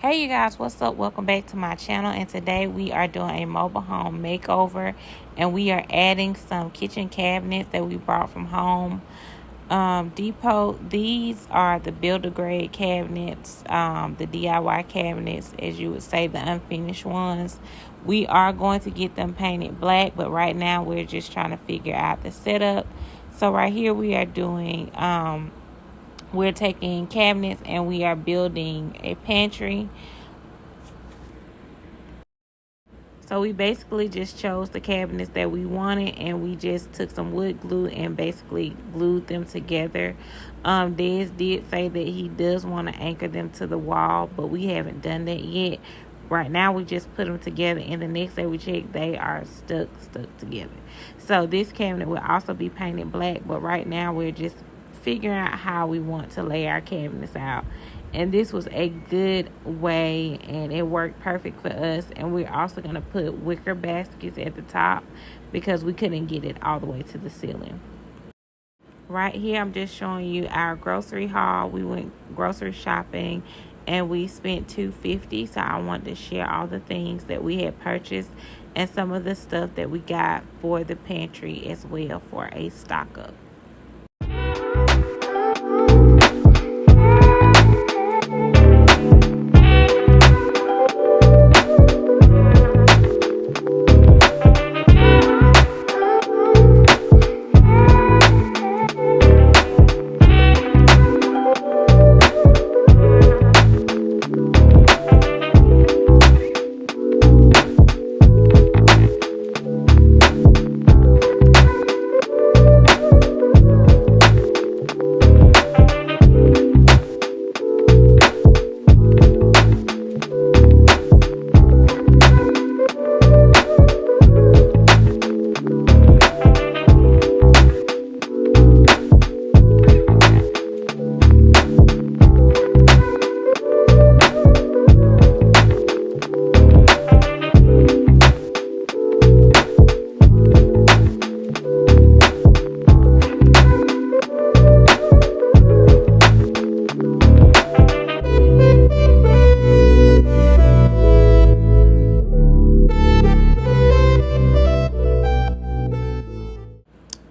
Hey you guys, what's up? Welcome back to my channel, and today we are doing a mobile home makeover, and we are adding some kitchen cabinets that we brought from Home Depot. These are the builder grade cabinets, the DIY cabinets, as you would say, the unfinished ones. We are going to get them painted black, but right now we're just trying to figure out the setup. So right here we are doing we're taking cabinets and we are building a pantry. So we basically just chose the cabinets that we wanted, and we just took some wood glue and basically glued them together. Des did say that he does want to anchor them to the wall, but we haven't done that yet. Right now we just put them together, and the next day we check, they are stuck together. So this cabinet will also be painted black, but right now we're just figuring out how we want to lay our cabinets out. And this was a good way, and it worked perfect for us. And we're also going to put wicker baskets at the top because we couldn't get it all the way to the ceiling. Right here I'm just showing you our grocery haul. We went grocery shopping and we spent $250. So I wanted to share all the things that we had purchased and some of the stuff that we got for the pantry as well, for a stock up.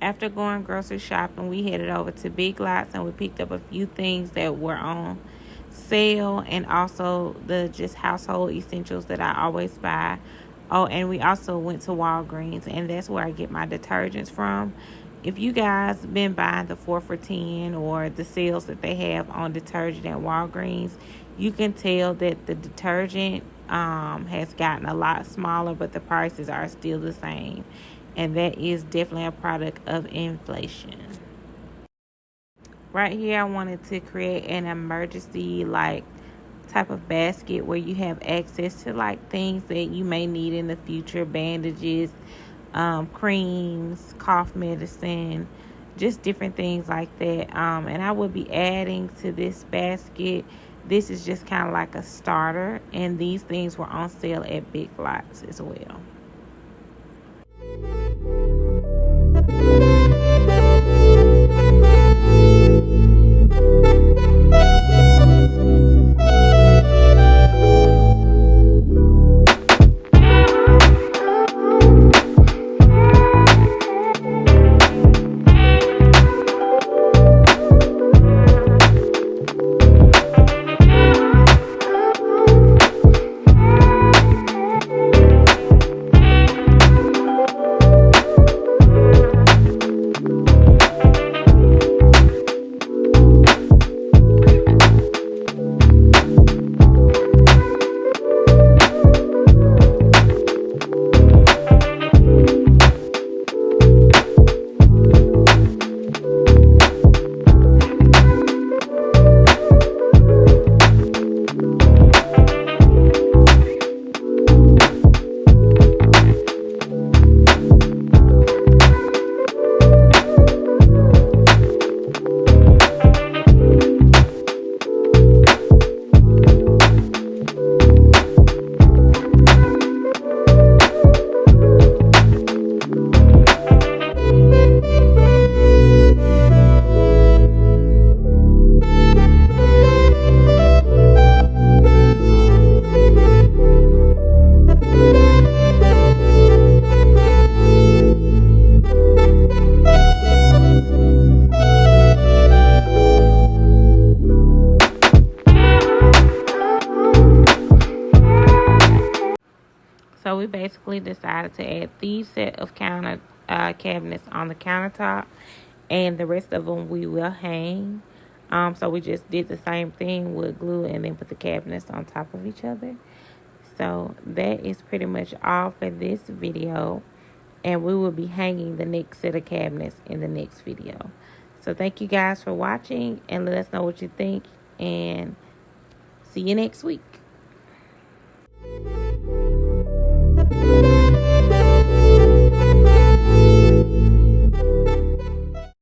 After going grocery shopping, we headed over to Big Lots and we picked up a few things that were on sale, and also the just household essentials that I always buy. Oh, and we also went to Walgreens, and that's where I get my detergents from. If you guys been buying the 4 for $10 or the sales that they have on detergent at Walgreens, you can tell that the detergent has gotten a lot smaller, but the prices are still the same. And that is definitely a product of inflation. Right here I wanted to create an emergency type of basket where you have access to things that you may need in the future: bandages, creams, cough medicine, just different things like that. And I will be adding to this basket. This is just kind of like a starter, and these things were on sale at Big Lots as well. So we basically decided to add these set of cabinets on the countertop, and the rest of them we will hang. So we just did the same thing with glue and then put the cabinets on top of each other. So that is pretty much all for this video, and we will be hanging the next set of cabinets in the next video. So thank you guys for watching, and let us know what you think, and see you next week.